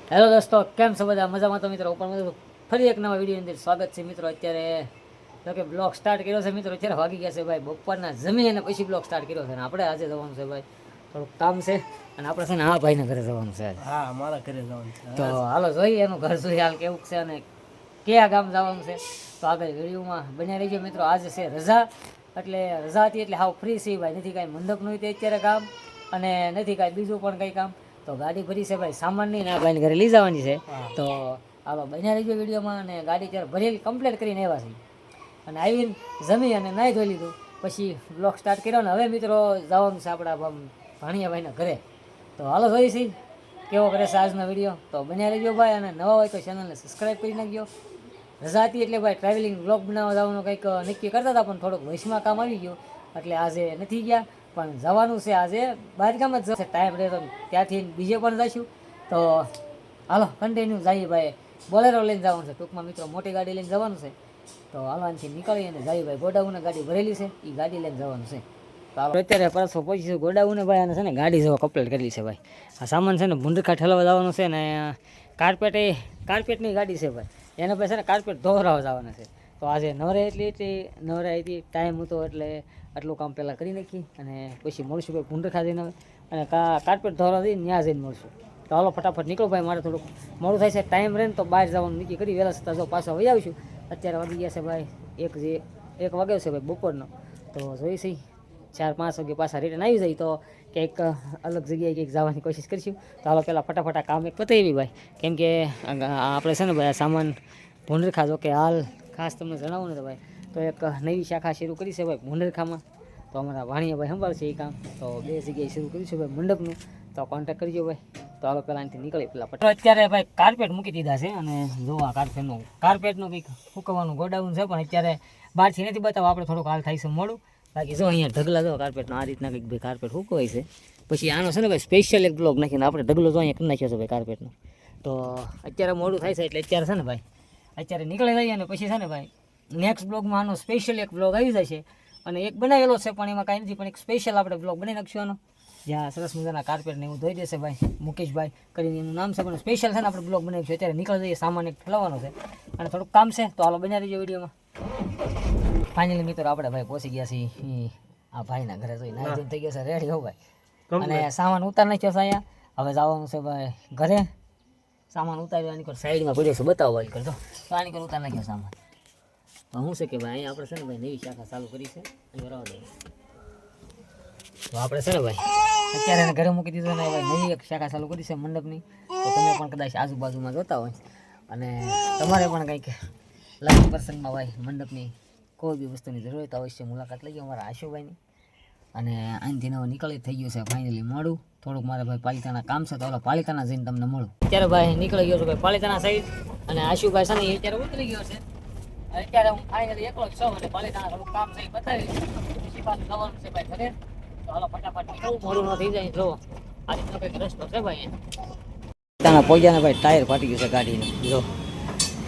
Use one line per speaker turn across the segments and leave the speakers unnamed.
Hello દોસ્તો, કેમ છો બધા? મજામાં તો મિત્રો? ઉપર ફરી એક નવા વિડીયોની અંદર સ્વાગત છે મિત્રો. અત્યારે તો કે બ્લોગ સ્ટાર્ટ કર્યો છે મિત્રો. અત્યારે વાગી ગયા છે ભાઈ બપોરના જમી અને પછી બ્લોગ સ્ટાર્ટ કર્યો છે. અને આપણે આજે જવાનું છે ભાઈ, થોડુંક કામ છે અને આપણે છે ને આ ભાઈના ઘરે જવાનું છે.
હા, મારા ઘરે જવાનું છે.
તો હાલો જોઈએ એનું ઘર જોઈએ હાલ કેવું છે અને કયા ગામ જવાનું છે. તો આગળ વિડીયોમાં બન્યા રહીજો મિત્રો. આજે છે રજા, એટલે રજા હતી એટલે હાવ ફ્રી છે ભાઈ. નથી કાંઈ મંડપનું હોય અત્યારે કામ અને નથી કાંઈ બીજું પણ કંઈ કામ. તો ગાડી ભરી છે ભાઈ સામાનની ને આ ભાઈને ઘરે લઈ જવાની છે. તો હાલો બન્યા રહીજો વિડીયોમાં. અને ગાડી ત્યારે ભરેલી કમ્પ્લીટ કરીને આવ્યા છે અને આવીને જમી અને નાહી ધોઈ લીધું પછી બ્લોગ સ્ટાર્ટ કર્યો ને હવે મિત્રો જવાનું છે આપણા ભાણિયાભાઈના ઘરે. તો હાલો જોઈ છે કેવો કરે છે આજનો વિડીયો. તો બન્યા રહેજો ભાઈ અને નવા હોય તો ચેનલને સબસ્ક્રાઈબ કરી નાખજો. રજા હતી એટલે ભાઈ ટ્રાવેલિંગ બ્લોગ બનાવવા જવાનું કંઈક નક્કી કરતા હતા પણ થોડુંક વૈશમાં કામ આવી ગયું એટલે આજે નથી ગયા. પણ જવાનું છે આજે બહાર ગામ જ જશે. ટાઈમ રહે તો ત્યાંથી બીજે પણ જઈશું. તો હાલો કન્ટિન્યુ જઈએ ભાઈ. બોલેરો લઈને જવાનું છે ટૂંકમાં મિત્રો, મોટી ગાડી લઈને જવાનું છે. તો હાલો અહીંથી નીકળીએ અને જઈએ ભાઈ. ગોડાઉને ગાડી ભરેલી છે, એ ગાડી લઈને જવાનું છે. તો અત્યારે પરસો પહોંચીશું ગોડાઉને ભાઈ. અને છે ને ગાડી જેવો કમ્પ્લીટ કરેલી છે ભાઈ. આ સામાન છે ને ભૂંડખા ઠલવા જવાનું છે ને કાર્પેટની ગાડી છે ભાઈ. એને પછી છે ને કાર્પેટ ધોવરાવા જવાના છે. તો આજે નવરાઈ હતી ટાઈમ હતો એટલે આટલું કામ પહેલાં કરી નાખી અને પછી મળશું ભાઈ ભૂંડખા જઈને અને કાર્પેટ ધોવરાવા જઈને ત્યાં જઈને મળશું. તો હાલો ફટાફટ નીકળો ભાઈ, મારે થોડુંક મોડું થાય છે. ટાઈમ રહે ને તો બહાર જવાનું નક્કી કરી વહેલા છતાં જો પાછા વહી આવીશું. અત્યારે વાગી ગયા છે ભાઈ 1 વાગ્યો છે ભાઈ બપોરનો. તો જોઈશી 4-5 વાગે પાછા રિટર્ન આવી જાય તો કંઈક અલગ જગ્યાએ કંઈક જવાની કોશિશ કરીશું. તો હાલો પહેલાં ફટાફટ કામ એક પતાવી ભાઈ, કેમ કે આપણે છે ને ભાઈ સામાન ભૂંડરખા જો કે હાલ ખાસ તમને જણાવું ને તો ભાઈ તો એક નવી શાખા શરૂ કરી છે ભાઈ ભૂંડરખામાં. તો અમારા ભાણિયાભાઈ સંભાળશે એ કામ. તો 2 જગ્યાએ શરૂ કર્યું છે ભાઈ મંડપનું. તો કોન્ટેક્ટ કરજો ભાઈ. તો હાલો પહેલાં અહીંથી નીકળી પેલા અત્યારે ભાઈ કાર્પેટ મૂકી દીધા છે અને જોવા કાર્પેટનું કંઈક સૂકવવાનું ગોડાઉન છે પણ અત્યારે બહારથી નથી બતાવવા. આપણે થોડુંક હાલ થાય છે મોડું. બાકી જો અહીંયા ઢગલા જો કાર્પેટનો આ રીતના કંઈક ભાઈ કાર્પેટ સૂકવાય છે. પછી આનો છે ને ભાઈ સ્પેશિયલ એક બ્લોગ નાખીને આપણે ઢગલો જો અહીંયા કરી નાખ્યો છે ભાઈ કાર્પેટનો. તો અત્યારે મોડું થાય છે એટલે અત્યારે છે ને ભાઈ અત્યારે નીકળી જઈએ અને પછી છે ને ભાઈ નેક્સ્ટ બ્લોગમાં આનો સ્પેશિયલ એક બ્લોગ આવી જશે. અને એક બનાવેલો છે પણ એમાં કાંઈ નથી, પણ એક સ્પેશિયલ આપણે બ્લોગ બનાવી નાખશું આનો, જ્યાં સરસ મજાના કાર્પેટને એવું ધોઈ દેશે ભાઈ મુકેશભાઈ કરીને એનું નામ છે. પણ સ્પેશિયલ છે ને આપણે બ્લોગ બનાવીશું. અત્યારે નીકળી જઈએ, સામાન એક ઠલાવવાનો છે અને થોડુંક કામ છે. તો હાલો બન્યા રહીજો વિડીયોમાં. ફાઇનલી મિત્રો આપણે ભાઈ પહોંચી ગયા છીએ આ ભાઈના ઘરે. જોઈ નાઈ ધોઈને થઈ ગયા છે રેડી હો ભાઈ. અને સામાન ઉતાર નાખ્યો છે અહીંયા. હવે જવાનું છે ભાઈ ઘરે. સામાન ઉતાર્યો આની કોઈ સાઈડમાં પડ્યો છે, બતાવો ભાઈ કરતો. તો આની કોઈ ઉતાર નાખ્યો સામાન. તો શું છે કે ભાઈ અહીંયા આપણે છે ને ભાઈ નવી શાખા ચાલુ કરી છે અહીં બરાબર. તો આપણે છે ને ભાઈ અત્યારે એને ઘરે મૂકી દીધું ને ભાઈ નવી એક શાખા ચાલુ કરી છે મંડપની. તો તમે પણ કદાચ આજુબાજુમાં જોતા હોય અને તમારે પણ કંઈક લગ્ન પ્રસંગમાં ભાઈ મંડપની કોઈ બી વસ્તુની જરૂર હોય તો અવશ્ય મુલાકાત લઈ અમારા આશુભાઈની. અને અહીંથી નવો નીકળી થઈ ગયું છે ફાઇનલી મોડું. થોડુંક મારે ભાઈ પાલિતાના કામ છે તો ઓલા પાલિતાના જઈને તમને મળું. અત્યારે ભાઈ નીકળી ગયો છે ભાઈ પાલિતાના સાઈડ અને આશુભાઈ છે ને એ અત્યારે ઉતરી ગયો છે. અત્યારે હું ફાઇનલી એકલો જ છું અને પાલિતાના થોડુંક કામ છે એ બતાવી પછી પાછું જવાનું છે ભાઈ ઘરે. તો હાલો ફટાફટ નીકળવું, મોડું ન થઈ જાય. જો આ રીતનો કંઈક રસ્તો છે ભાઈ. પાલિતાના પહોંચ્યાને ભાઈ ટાયર ફાટી ગયું છે ગાડીનું. જો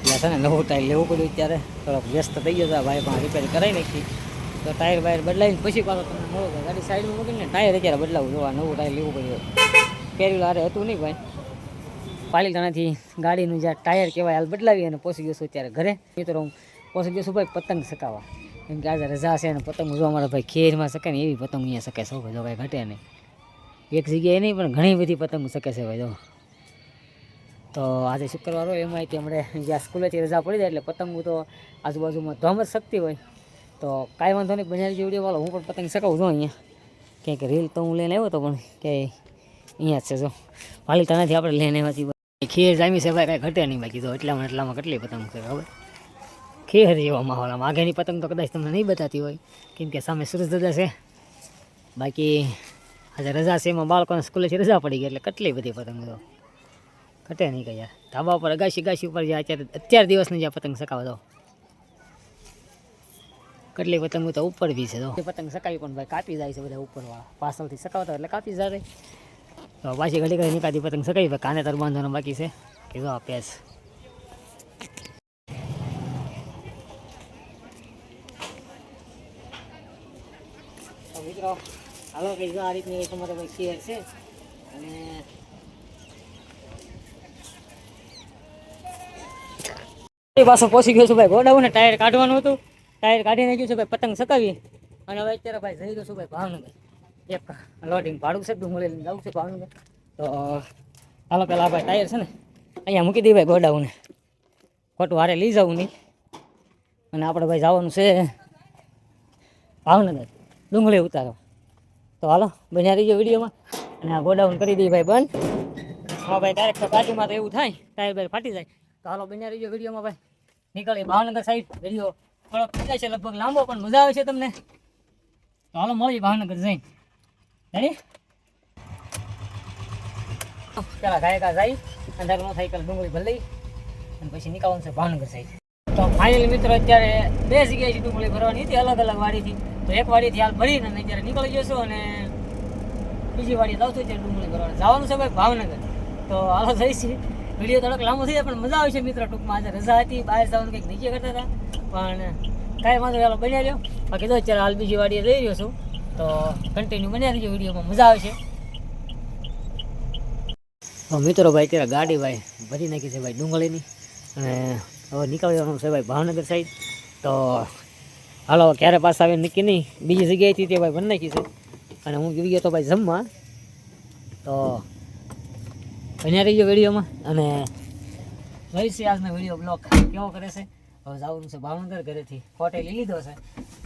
એટલે છે ને નવું ટાયર લેવું પડ્યું. અત્યારે થોડોક વ્યસ્ત થઈ ગયો છે ભાઈ, પણ રિપેર કરાવી નાખી. તો ટાયર બાયર બદલાવીને પછી પાછો તમને મળો. ગાડી સાઈડમાં મૂકીને ટાયર અત્યારે બદલાવું. જોવા નવું ટાયર લેવું પડ્યું. પહેરેલું હારે હતું નહીં ભાઈ. પાલિતાણાથી ગાડીનું જ્યાં ટાયર કહેવાય હાલ બદલાવી અને પહોંચી ગયો છું અત્યારે ઘરે. મિત્રો હું પહોંચી ગયો છું ભાઈ પતંગ ચકાવવા, કેમ કે આજે રજા છે અને પતંગ જો અમારા ભાઈ ખેરમાં શકે ને એવી પતંગ અહીંયા શકે છે ભાઈ. જો કાંઈ ઘટે નહીં, એક જગ્યાએ નહીં પણ ઘણી બધી પતંગ શકે છે ભાઈ. જો તો આજે શુક્રવાર હોય એમાં હમણાં જ્યાં સ્કૂલેથી રજા પડી જાય એટલે પતંગો તો આજુબાજુમાં ધોમ જ શકતી હોય. તો કાંઈ વાંધો નહીં, બન્યા રહીજો વિડીયો વાળો. હું પણ પતંગ ચકાવું છું અહીંયા. ક્યાંક રીલ તો હું લઈને આવ્યો હતો પણ ક્યાંય અહીંયા જ છે. જો પાલિતાણાથી આપણે લઈને આવ્યા છીએ. ખેર જામી છે ભાઈ, કાંઈ ઘટે નહીં બાકી. તો એટલામાં કેટલી પતંગ છે ખબર? ખેર એવા માહોલ. આમ આગળની પતંગ તો કદાચ તમને નહીં બતાતી હોય કેમ કે સામે સુરજ દાદા છે. બાકી આજે રજા છે એમાં બાળકોને સ્કૂલેથી રજા પડી ગઈ એટલે કેટલી બધી પતંગ તો ઘટે નહીં કંઈ યાર. ધાબા ઉપર અગાશી ઉપર જ્યાં અત્યારે દિવસની જ્યાં પતંગ ચકાવો દો કેટલી પતંગો તો ઉપર બી છે. તો પતંગ ચકાવી પણ ભાઈ કાપી જાય છે બધા ઉપરવાળા. પાછળથી ચકાવતા એટલે કાપી જાય. તો પાછી ઘડી ઘડી નીકાળી પતંગ ચકાવી ભાઈ. કાને તર બાંધવાનો બાકી છે કે જો આ પેસ. મિત્રો હાલો કંઈ જો આ રીતની તમારે ભાઈ શેર છે અને પાછો પહોંચી ગયો છું ભાઈ ગોડાઉન ને ટાયર કાઢવાનું હતું ટાયર કાઢી નાખ્યું છે ભાઈ પતંગ સકાવી અને હવે અત્યારે ભાઈ જઈ ગયો છું ભાઈ ભાવનગર એક લોડિંગ ભાડું છે ડુંગળી લઈને જવું છે ભાવનગર તો હાલો પેલા ભાઈ ટાયર છે ને અહીંયા મૂકી દઈ ભાઈ ગોડાઉને ખોટું હારે લઈ જવું નહીં અને આપણે ભાઈ જવાનું છે ભાવનગર ડુંગળી ઉતારો તો હાલો બન્યા રહીજો વિડીયોમાં અને આ ગોડાઉન કરી દઈએ ભાઈ બંધ હા ભાઈ ડાયરેક્ટ બાજુમાં તો એવું થાય ટાયર ભાઈ ફાટી જાય તો હાલો બન્યા રહીજો વિડીયોમાં ભાઈ નીકળીએ ભાવનગર સાઈડ વિડીયો થોડોક થઈ જાય છે લગભગ લાંબો પણ મજા આવે છે તમને તો હાલો મળીએ ભાવનગર જઈને રેડી પેલા ગાયકા જાય અંદર નો સાયકલ ડુંગળી ભરી લઈ અને પછી નીકળવાનું છે ભાવનગર સાઈડ તો ફાઇનલી મિત્રો અત્યારે બે જગ્યાએથી ડુંગળી ભરવાની હતી અલગ અલગ વાડીથી તો એક વાડીથી હાલ ભરીને અત્યારે નીકળી જશું અને બીજી વાડી જાઉં છું ત્યારે ડુંગળી ભરવાનું જવાનું છે ભાઈ ભાવનગર તો હાલો જઈશું વિડીયો થોડોક લાંબો થઈ જાય પણ મજા આવે છે મિત્રો ટૂંકમાં આજે રજા હતી બહાર જવાનું કંઈક નીચે કરતા હતા પણ કાંઈ વાંધો ચાલો બન્યા રહ્યો બાકી તો અત્યારે હાલ બીજી વાડીએ રહી રહ્યો છું તો કન્ટિન્યુ બન્યા રહીજો વિડીયોમાં મજા આવે છે તો મિત્રો ભાઈ અત્યારે ગાડી ભાઈ ભરી નાખી છે ભાઈ ડુંગળીની અને હવે નીકળવાનું છે ભાઈ ભાવનગર સાઈડ તો હાલો ક્યારે પાસ આવે નક્કી નહીં બીજી જગ્યાએથી તે ભાઈ ભરી નાખી છે અને હું ગઈ ગયો તો ભાઈ જમવા તો બન્યા રહીજો વિડીયોમાં અને જોઈશે આજનો વિડીયો બ્લોગ કેવો કરે છે હવે જવાનું છે ભાવનગર ઘરેથી કોટે લઈ લીધો છે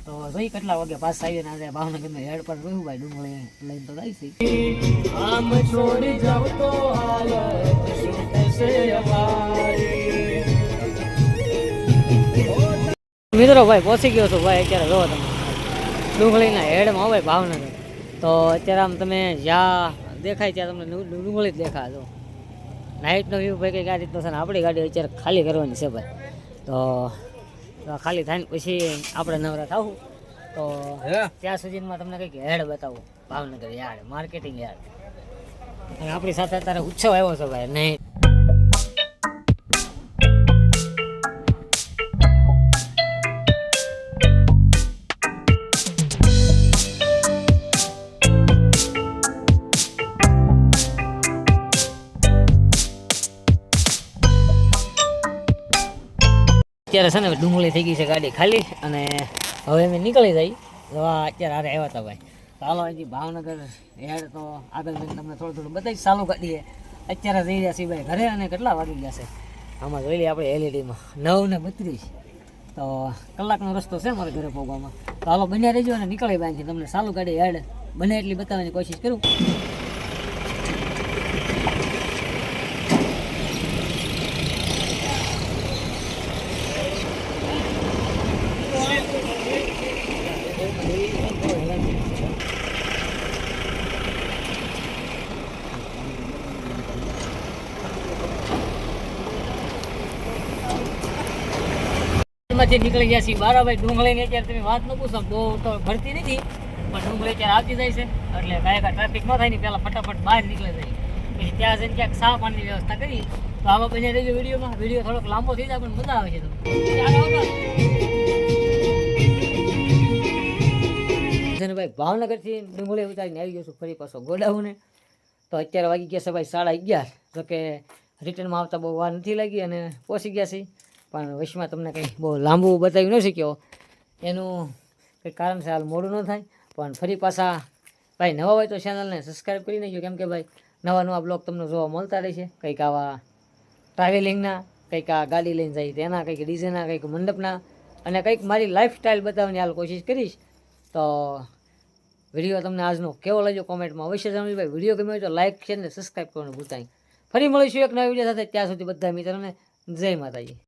તો જોઈ કેટલા વાગે પાસ આવીને આજે ભાવનગરનો હેડ પર રહ્યું ભાઈ ડુંગળી લઈને તો જાય છે આમ છોડી જાવ તો હાલત શું થશે અમારી મિત્રો ભાઈ પહોંચી ગયો છું ભાઈ અત્યારે જો તમે ડુંગળીના હેડમાં ભાઈ ભાવનગર તો અત્યારે આમ તમે જ્યાં દેખાય ત્યાં તમને ડુંગળી જ દેખાય જો નાઇટનો વ્યૂ ભાઈ કંઈક આ રીતનો છે ને આપણી ગાડી અત્યારે ખાલી કરવાની છે ભાઈ તો ખાલી થાય ને પછી આપણે નવરા થવું તો ત્યાં સુધીમાં તમને કંઈક હેડ બતાવું ભાવનગર યાર્ડ માર્કેટિંગ યાર્ડ અને આપણી સાથે અત્યારે ઉત્સવ આવ્યો છે ભાઈ નહીં અત્યારે છે ને ડુંગળી થઈ ગઈ છે ગાડી ખાલી અને હવે અમે નીકળી જઈ તો અત્યારે હારે આવ્યા હતા ભાઈ ચાલો અહીંથી ભાવનગર હેડ તો આગળ જઈને તમને થોડું બતાવીશ ચાલુ ગાડીએ અત્યારે જઈ રહ્યા છીએ ભાઈ ઘરે અને કેટલા વાગી ગયા છે આમાં જોઈ લઈએ આપણે એલઈડીમાં 9:32 તો કલાકનો રસ્તો છે મારે ઘરે પહોંચવામાં તો હાલો બન્યા રહેજો અને નીકળી બાંધી તમને ચાલુ ગાડી હેડ બને એટલી બતાવવાની કોશિશ કરું માંથી નીકળી ગયા છીએ બારાભાઈ ડુંગળીની અત્યારે તમે વાત ન પૂછો બહુ તો ભરતી નથી પણ ડુંગળી અત્યારે આવતી જાય છે એટલે કાંઈ ટ્રાફિક ન થાય ને પહેલાં ફટાફટ બહાર નીકળે જાય પછી ત્યાં જઈને ક્યાંક ચા પાણીની વ્યવસ્થા કરી તો આવા બન્યા રહેજો વિડીયોમાં વિડીયો થોડોક લાંબો થઈ જાય પણ મજા આવે છે તમને ભાઈ ભાવનગરથી ડુંગળી ઉતારીને આવી ગયો છું ફરી પાછો ગોડાઉને તો અત્યારે વાગી ગયા છે ભાઈ 11:30 જો કે રિટર્નમાં આવતા બહુ વાર નથી લાગી અને પહોંચી ગયા છે પણ વચમાં તમને કંઈ બહુ લાંબુ બતાવી ન શક્યો એનું કંઈક કારણ છે હાલ મોડું ન થાય પણ ફરી પાછા ભાઈ નવા હોય તો ચેનલને સબસ્ક્રાઈબ કરી નાખજો કેમ કે ભાઈ નવા બ્લોગ તમને જોવા મળતા રહેશે કંઈક આવા ટ્રાવેલિંગના કંઈક આ ગાડી લઈને જાય તેના કંઈક ડીજેના કંઈક મંડપના અને કંઈક મારી લાઈફસ્ટાઈલ બતાવવાની હાલ કોશિશ કરીશ તો વિડીયો તમને આજનો કેવો લાગ્યો કોમેન્ટમાં અવશ્ય જણાવજો ભાઈ વિડીયો ગમ્યો હોય તો લાઈક શેર અને સબસ્ક્રાઈબ કરવાનું ભૂલતા નહીં ફરી મળીશું એક નવા વિડીયો સાથે ત્યાં સુધી બધા મિત્રોને જય માતાજી